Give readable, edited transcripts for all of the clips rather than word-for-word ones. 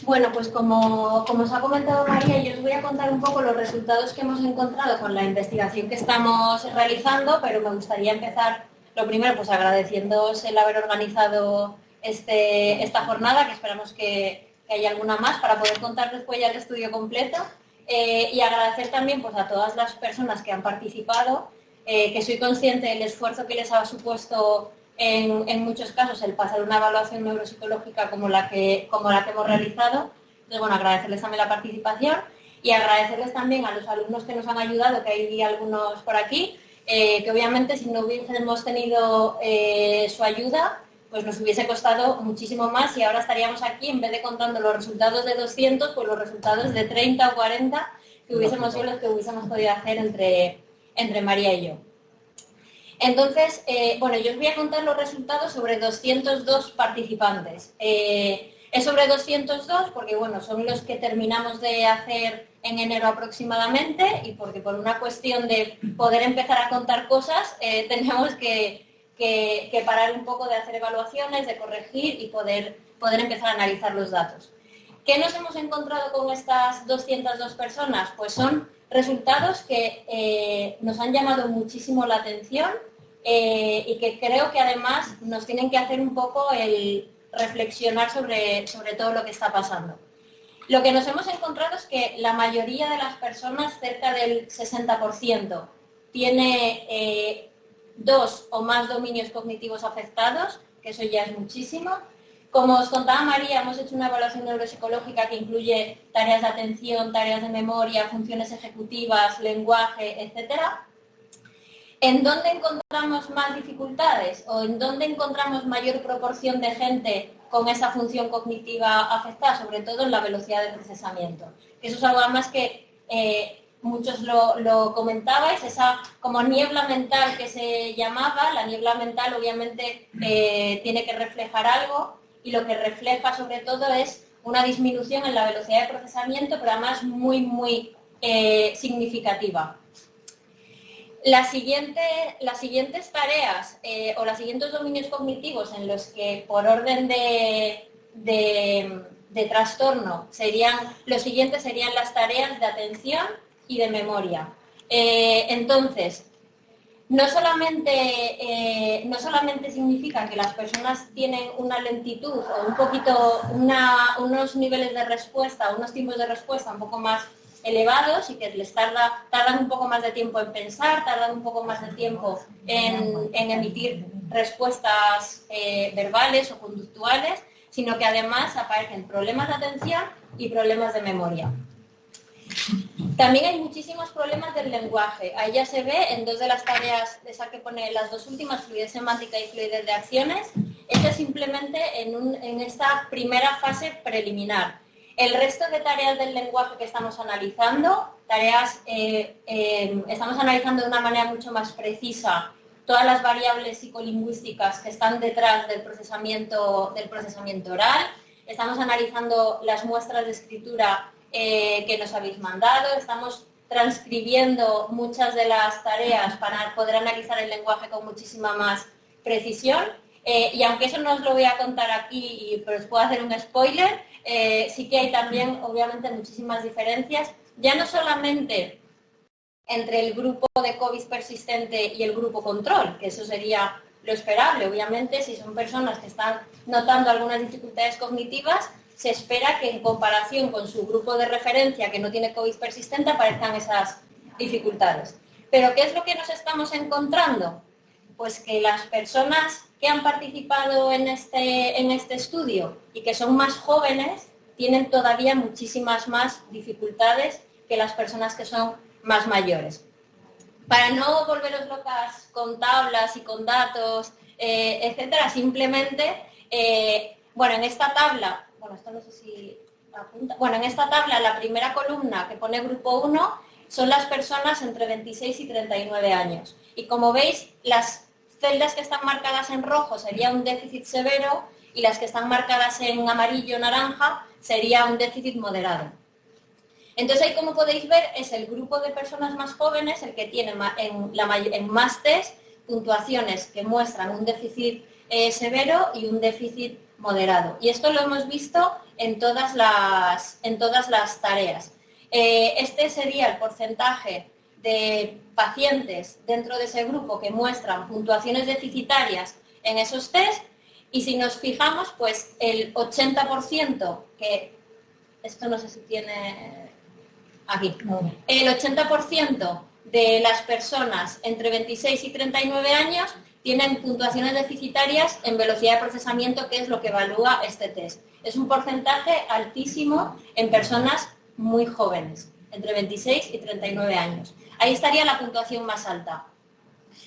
Bueno, pues como os ha comentado María, yo os voy a contar un poco los resultados que hemos encontrado con la investigación que estamos realizando, pero me gustaría empezar, lo primero, pues agradeciéndoos el haber organizado esta jornada, que esperamos que haya alguna más para poder contar después ya el estudio completo, y agradecer también pues, a todas las personas que han participado, que soy consciente del esfuerzo que les ha supuesto en muchos casos el pasar una evaluación neuropsicológica como la que hemos realizado. Entonces, bueno, agradecerles también la participación y agradecerles también a los alumnos que nos han ayudado, que hay algunos por aquí, que obviamente si no hubiésemos tenido su ayuda, pues nos hubiese costado muchísimo más y ahora estaríamos aquí, en vez de contando los resultados de 200, pues los resultados de 30 o 40 que hubiésemos sido los que hubiésemos podido hacer entre María y yo. Entonces, bueno, yo os voy a contar los resultados sobre 202 participantes. Es sobre 202 porque, bueno, son los que terminamos de hacer en enero aproximadamente y porque por una cuestión de poder empezar a contar cosas teníamos que parar un poco de hacer evaluaciones, de corregir y poder empezar a analizar los datos. ¿Qué nos hemos encontrado con estas 202 personas? Pues son resultados que nos han llamado muchísimo la atención y que creo que además nos tienen que hacer un poco el reflexionar sobre todo lo que está pasando. Lo que nos hemos encontrado es que la mayoría de las personas, cerca del 60%, tiene 2 o más dominios cognitivos afectados, que eso ya es muchísimo. Como os contaba María, hemos hecho una evaluación neuropsicológica que incluye tareas de atención, tareas de memoria, funciones ejecutivas, lenguaje, etcétera. ¿En dónde encontramos más dificultades o en dónde encontramos mayor proporción de gente con esa función cognitiva afectada? Sobre todo en la velocidad de procesamiento. Eso es algo más que muchos lo comentabais, esa como niebla mental que se llamaba. La niebla mental obviamente tiene que reflejar algo y lo que refleja sobre todo es una disminución en la velocidad de procesamiento, pero además muy significativa. Las siguientes tareas o los siguientes dominios cognitivos en los que por orden de trastorno los siguientes serían las tareas de atención y de memoria. Entonces, no solamente significa que las personas tienen una lentitud o unos niveles de respuesta, unos tiempos de respuesta un poco más elevados y que les tardan un poco más de tiempo en pensar, tardan un poco más de tiempo en emitir respuestas verbales o conductuales, sino que además aparecen problemas de atención y problemas de memoria. También hay muchísimos problemas del lenguaje. Ahí ya se ve en 2 de las tareas, esa que pone las 2 últimas, fluidez semántica y fluidez de acciones. Esto es simplemente en esta primera fase preliminar. El resto de tareas del lenguaje que estamos analizando, estamos analizando de una manera mucho más precisa todas las variables psicolingüísticas que están detrás del procesamiento oral. Estamos analizando las muestras de escritura que nos habéis mandado. Estamos transcribiendo muchas de las tareas para poder analizar el lenguaje con muchísima más precisión. Y aunque eso no os lo voy a contar aquí, pero os puedo hacer un spoiler, sí que hay también, obviamente, muchísimas diferencias, ya no solamente entre el grupo de COVID persistente y el grupo control, que eso sería lo esperable. Obviamente, si son personas que están notando algunas dificultades cognitivas, se espera que en comparación con su grupo de referencia que no tiene COVID persistente aparezcan esas dificultades. Pero ¿qué es lo que nos estamos encontrando? Pues que las personas que han participado en este estudio y que son más jóvenes tienen todavía muchísimas más dificultades que las personas que son más mayores. Para no volveros locas con tablas y con datos, etcétera, simplemente, en esta tabla, esto no sé si apunta, en esta tabla la primera columna que pone grupo 1 son las personas entre 26 y 39 años. Y como veis, las celdas que están marcadas en rojo sería un déficit severo y las que están marcadas en amarillo naranja sería un déficit moderado. Entonces ahí, como podéis ver, es el grupo de personas más jóvenes el que tiene en más test puntuaciones que muestran un déficit severo y un déficit moderado. Y esto lo hemos visto en todas las tareas. Este sería el porcentaje de pacientes dentro de ese grupo que muestran puntuaciones deficitarias en esos test, y si nos fijamos, pues el 80%, que esto no sé si tiene aquí, el 80% de las personas entre 26 y 39 años tienen puntuaciones deficitarias en velocidad de procesamiento, que es lo que evalúa este test. Es un porcentaje altísimo en personas muy jóvenes, entre 26 y 39 años. Ahí estaría la puntuación más alta.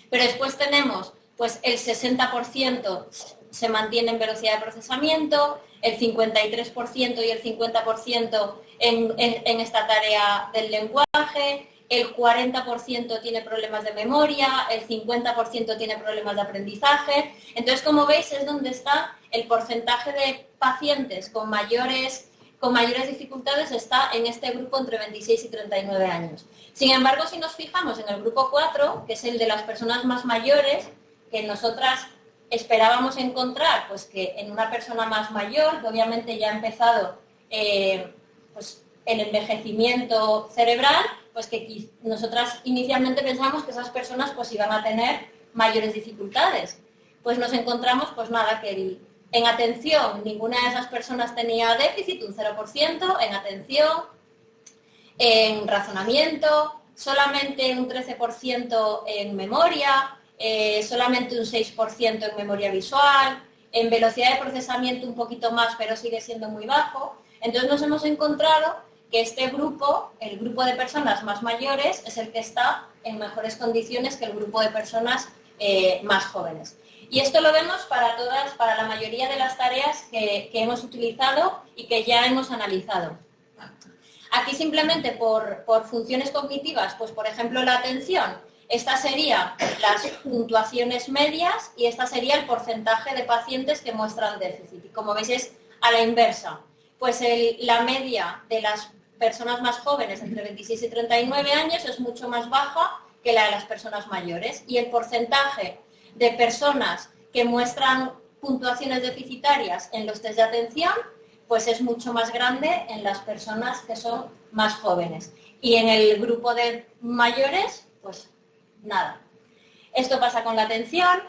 Pero después tenemos, pues el 60% se mantiene en velocidad de procesamiento, el 53% y el 50% en esta tarea del lenguaje, el 40% tiene problemas de memoria, el 50% tiene problemas de aprendizaje. Entonces, como veis, es donde está el porcentaje de pacientes con mayores dificultades, está en este grupo entre 26 y 39 años. Sin embargo, si nos fijamos en el grupo 4, que es el de las personas más mayores, que nosotras esperábamos encontrar, pues que en una persona más mayor, que obviamente ya ha empezado pues el envejecimiento cerebral, pues que nosotras inicialmente pensábamos que esas personas pues iban a tener mayores dificultades. Pues nos encontramos, pues nada, que en atención ninguna de esas personas tenía déficit, un 0%, en atención, en razonamiento, solamente un 13% en memoria, solamente un 6% en memoria visual, en velocidad de procesamiento un poquito más, pero sigue siendo muy bajo. Entonces nos hemos encontrado que este grupo, el grupo de personas más mayores, es el que está en mejores condiciones que el grupo de personas más jóvenes. Y esto lo vemos para la mayoría de las tareas que hemos utilizado y que ya hemos analizado. Aquí simplemente por funciones cognitivas, pues por ejemplo la atención, esta sería las puntuaciones medias y esta sería el porcentaje de pacientes que muestran déficit. Y como veis es a la inversa. Pues la media de las personas más jóvenes, entre 26 y 39 años, es mucho más baja que la de las personas mayores. Y el porcentaje de personas que muestran puntuaciones deficitarias en los test de atención, pues es mucho más grande en las personas que son más jóvenes. Y en el grupo de mayores, pues nada. Esto pasa con la atención,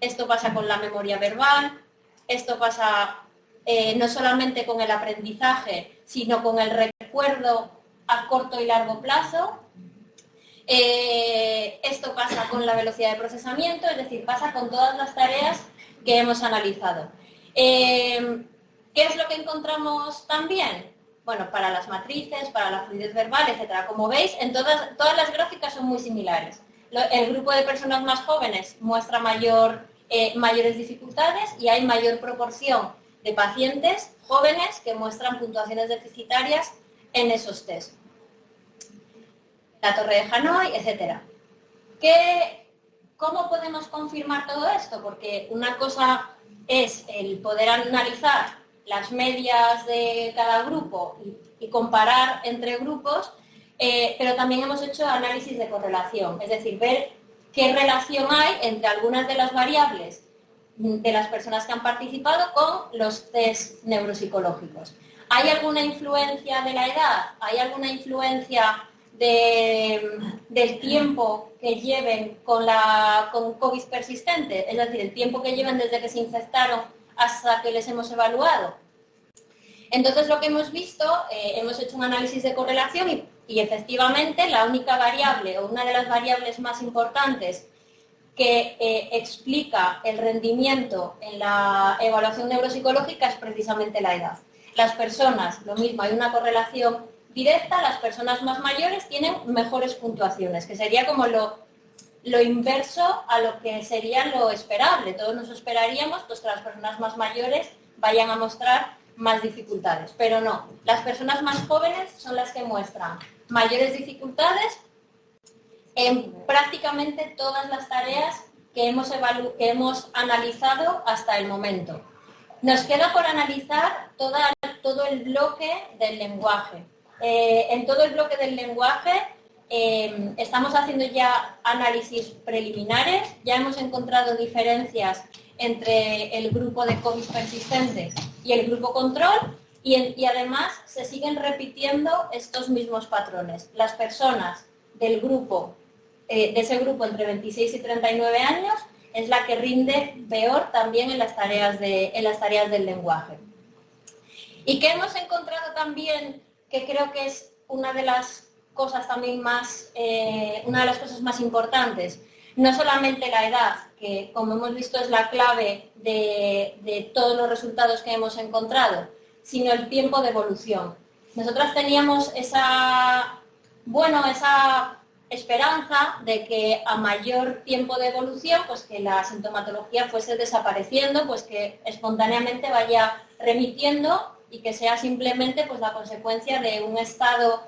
esto pasa con la memoria verbal, esto pasa no solamente con el aprendizaje, sino con el recuerdo a corto y largo plazo. Esto pasa con la velocidad de procesamiento, es decir, pasa con todas las tareas que hemos analizado. ¿Qué es lo que encontramos también? Bueno, para las matrices, para la fluidez verbal, etcétera. Como veis, en todas las gráficas son muy similares. El grupo de personas más jóvenes muestra mayores dificultades y hay mayor proporción de pacientes jóvenes que muestran puntuaciones deficitarias en esos test. La Torre de Hanoi, etcétera. ¿Cómo podemos confirmar todo esto? Porque una cosa es el poder analizar las medias de cada grupo y comparar entre grupos, pero también hemos hecho análisis de correlación, es decir, ver qué relación hay entre algunas de las variables de las personas que han participado con los test neuropsicológicos. ¿Hay alguna influencia de la edad? ¿Hay alguna influencia del tiempo que lleven con COVID persistente? Es decir, el tiempo que lleven desde que se infectaron hasta que les hemos evaluado. Entonces, lo que hemos visto, hemos hecho un análisis de correlación y efectivamente la única variable o una de las variables más importantes que explica el rendimiento en la evaluación neuropsicológica es precisamente la edad. Las personas, lo mismo, hay una correlación directa, las personas más mayores tienen mejores puntuaciones, que sería como lo inverso a lo que sería lo esperable. Todos nos esperaríamos pues, que las personas más mayores vayan a mostrar más dificultades, pero no. Las personas más jóvenes son las que muestran mayores dificultades en prácticamente todas las tareas que hemos analizado hasta el momento. Nos queda por analizar todo el bloque del lenguaje. En todo el bloque del lenguaje estamos haciendo ya análisis preliminares, ya hemos encontrado diferencias entre el grupo de COVID persistente y el grupo control, y además se siguen repitiendo estos mismos patrones. Las personas del grupo, de ese grupo entre 26 y 39 años, es la que rinde peor también en las tareas del lenguaje. Y que hemos encontrado también, que creo que es una de las cosas también más, una de las cosas más importantes, no solamente la edad, que como hemos visto es la clave de todos los resultados que hemos encontrado, sino el tiempo de evolución. Nosotras teníamos esa esperanza de que a mayor tiempo de evolución, pues que la sintomatología fuese desapareciendo, pues que espontáneamente vaya remitiendo y que sea simplemente pues la consecuencia de un estado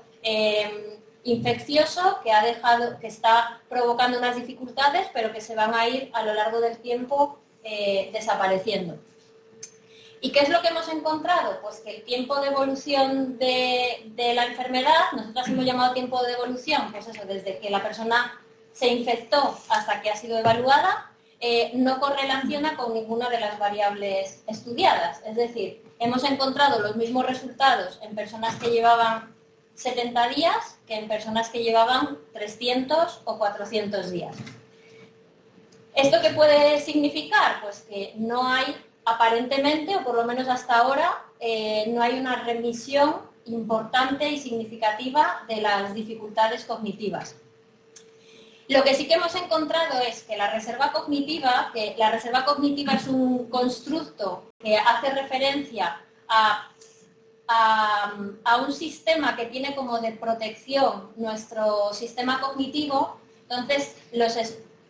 infeccioso que está provocando unas dificultades, pero que se van a ir a lo largo del tiempo desapareciendo. ¿Y qué es lo que hemos encontrado? Pues que el tiempo de evolución de la enfermedad, nosotros hemos llamado tiempo de evolución, pues eso, desde que la persona se infectó hasta que ha sido evaluada, no correlaciona con ninguna de las variables estudiadas. Es decir, hemos encontrado los mismos resultados en personas que llevaban 70 días que en personas que llevaban 300 o 400 días. ¿Esto qué puede significar? Pues que no hay, aparentemente, o por lo menos hasta ahora, no hay una remisión importante y significativa de las dificultades cognitivas. Lo que sí que hemos encontrado es que la reserva cognitiva es un constructo que hace referencia a un sistema que tiene como de protección nuestro sistema cognitivo. Entonces,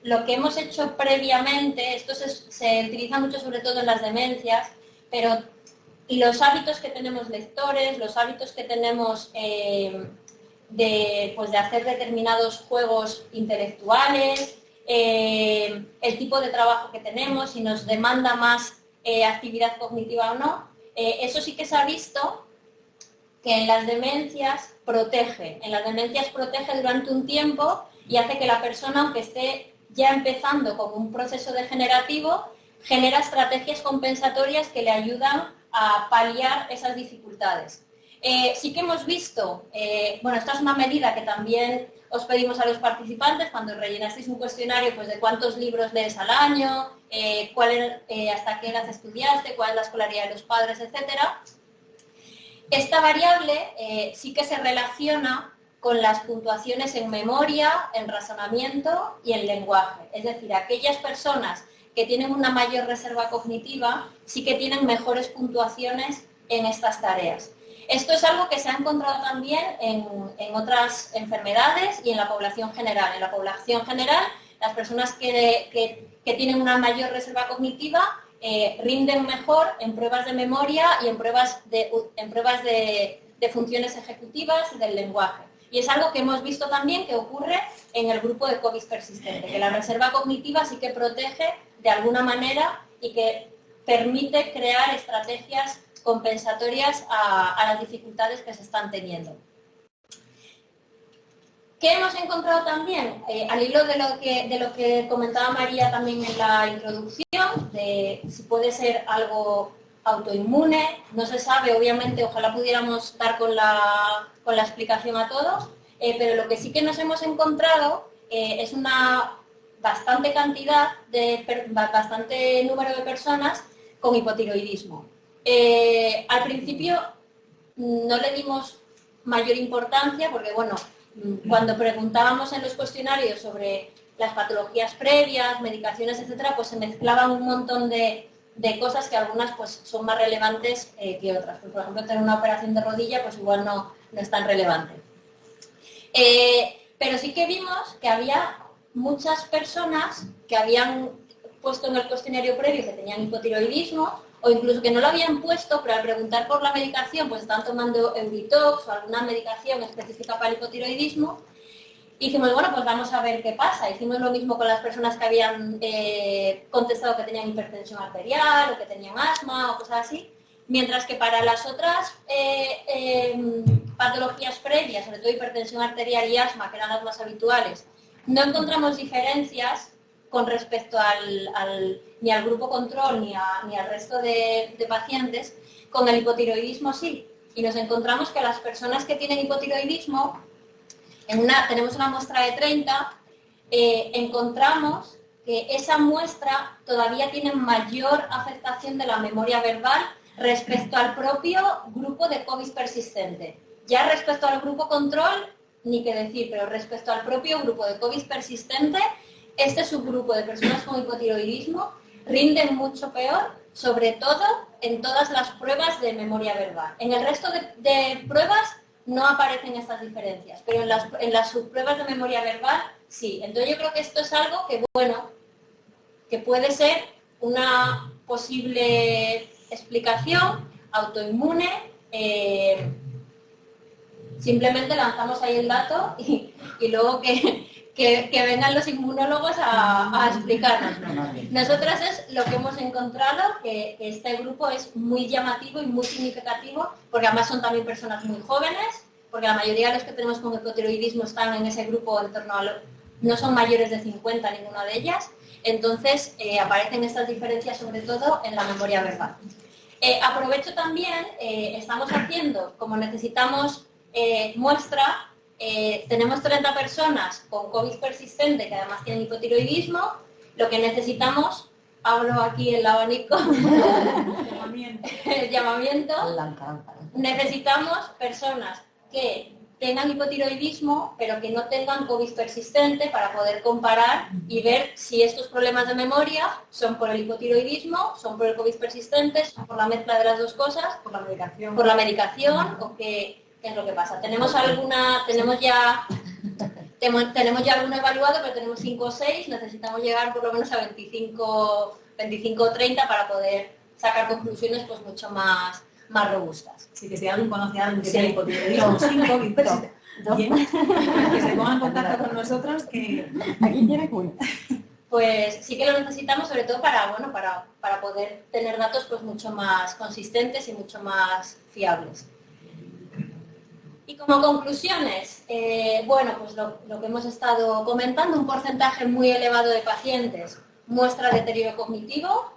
lo que hemos hecho previamente, esto se utiliza mucho sobre todo en las demencias, pero y los hábitos que tenemos lectores, los hábitos que tenemos de hacer determinados juegos intelectuales, el tipo de trabajo que tenemos, si nos demanda más actividad cognitiva o no, eso sí que se ha visto que en las demencias protege. En las demencias protege durante un tiempo y hace que la persona, aunque esté ya empezando con un proceso degenerativo, genera estrategias compensatorias que le ayudan a paliar esas dificultades. Sí que hemos visto, esta es una medida que también os pedimos a los participantes cuando rellenasteis un cuestionario, pues de cuántos libros lees al año, hasta qué edad estudiaste, cuál es la escolaridad de los padres, etcétera. Esta variable sí que se relaciona con las puntuaciones en memoria, en razonamiento y en lenguaje. Es decir, aquellas personas que tienen una mayor reserva cognitiva sí que tienen mejores puntuaciones en estas tareas. Esto es algo que se ha encontrado también en otras enfermedades y en la población general. En la población general, las personas que tienen una mayor reserva cognitiva rinden mejor en pruebas de memoria y en pruebas de funciones ejecutivas y del lenguaje. Y es algo que hemos visto también que ocurre en el grupo de COVID persistente, que la reserva cognitiva sí que protege de alguna manera y que permite crear estrategias compensatorias a las dificultades que se están teniendo. ¿Qué hemos encontrado también? Al hilo de lo que comentaba María también en la introducción, de si puede ser algo autoinmune, no se sabe, obviamente, ojalá pudiéramos dar con la explicación a todos, pero lo que sí que nos hemos encontrado es una bastante número de personas con hipotiroidismo. Al principio no le dimos mayor importancia porque, cuando preguntábamos en los cuestionarios sobre las patologías previas, medicaciones, etcétera, pues se mezclaban un montón de cosas que algunas pues son más relevantes que otras. Pues, por ejemplo, tener una operación de rodilla pues igual no es tan relevante. Pero sí que vimos que había muchas personas que habían puesto en el cuestionario previo que tenían hipotiroidismo o incluso que no lo habían puesto, pero al preguntar por la medicación pues están tomando Euritox o alguna medicación específica para el hipotiroidismo. Y dijimos, pues vamos a ver qué pasa. Hicimos lo mismo con las personas que habían contestado que tenían hipertensión arterial o que tenían asma o cosas así. Mientras que para las otras patologías previas, sobre todo hipertensión arterial y asma, que eran las más habituales, no encontramos diferencias con respecto ni al grupo control ni al resto de pacientes. Con el hipotiroidismo sí, y nos encontramos que las personas que tienen hipotiroidismo, tenemos una muestra de 30, encontramos que esa muestra todavía tiene mayor afectación de la memoria verbal respecto al propio grupo de COVID persistente. Ya respecto al grupo control, ni qué decir, pero respecto al propio grupo de COVID persistente, este subgrupo de personas con hipotiroidismo rinden mucho peor, sobre todo en todas las pruebas de memoria verbal. En el resto de pruebas no aparecen estas diferencias, pero en las subpruebas de memoria verbal sí. Entonces yo creo que esto es algo que, bueno, que puede ser una posible explicación autoinmune. Simplemente lanzamos ahí el dato y luego que vengan los inmunólogos a explicárnoslo. Nosotras es lo que hemos encontrado, que este grupo es muy llamativo y muy significativo, porque además son también personas muy jóvenes, porque la mayoría de los que tenemos con hipotiroidismo están en ese grupo en torno a no son mayores de 50 ninguna de ellas, entonces aparecen estas diferencias sobre todo en la memoria verbal. Aprovecho también, estamos haciendo, como necesitamos muestra, tenemos 30 personas con COVID persistente que además tienen hipotiroidismo, lo que necesitamos, hablo aquí el abanico, el llamamiento, necesitamos personas que tengan hipotiroidismo pero que no tengan COVID persistente para poder comparar y ver si estos problemas de memoria son por el hipotiroidismo, son por el COVID persistente, son por la mezcla de las dos cosas, por la medicación o qué es lo que pasa. Tenemos ya alguno evaluado, pero tenemos 5 o 6, necesitamos llegar por lo menos a 25 o 30 para poder sacar conclusiones pues mucho más robustas. Sí, que si alguien conoce a alguien que tiene hipotiroidismo sin COVID persistente, que se ponga en contacto con nosotros, que aquí tiene uno. Pues sí que lo necesitamos, sobre todo para poder tener datos pues mucho más consistentes y mucho más fiables. Y como conclusiones, bueno, pues lo que hemos estado comentando, un porcentaje muy elevado de pacientes muestra deterioro cognitivo.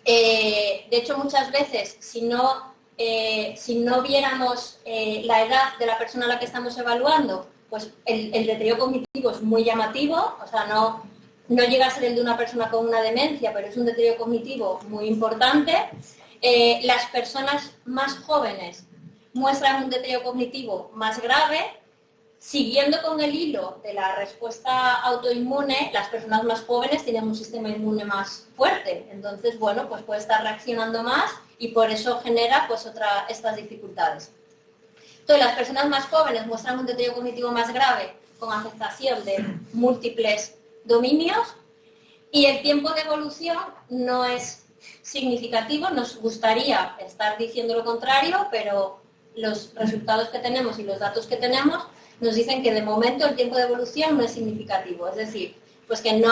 De hecho, muchas veces, si no viéramos la edad de la persona a la que estamos evaluando, pues el deterioro cognitivo es muy llamativo, o sea, no llega a ser el de una persona con una demencia, pero es un deterioro cognitivo muy importante. Las personas más jóvenes muestran un deterioro cognitivo más grave. Siguiendo con el hilo de la respuesta autoinmune, las personas más jóvenes tienen un sistema inmune más fuerte. Entonces, bueno, pues puede estar reaccionando más y por eso genera pues estas dificultades. Entonces, las personas más jóvenes muestran un deterioro cognitivo más grave con afectación de múltiples dominios y el tiempo de evolución no es significativo. Nos gustaría estar diciendo lo contrario, pero los resultados que tenemos y los datos que tenemos nos dicen que de momento el tiempo de evolución no es significativo, es decir, pues que no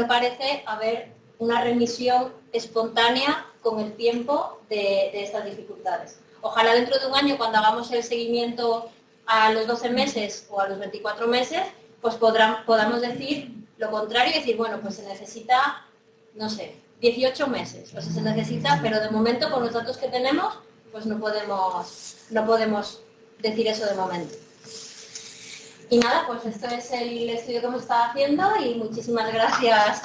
parece haber una remisión espontánea con el tiempo de estas dificultades. Ojalá dentro de un año, cuando hagamos el seguimiento a los 12 meses o a los 24 meses, pues podamos decir lo contrario y decir, bueno, pues se necesita, no sé, 18 meses, pues se necesita, pero de momento con los datos que tenemos, pues no podemos decir eso de momento. Y nada, pues esto es el estudio que hemos estado haciendo y muchísimas gracias.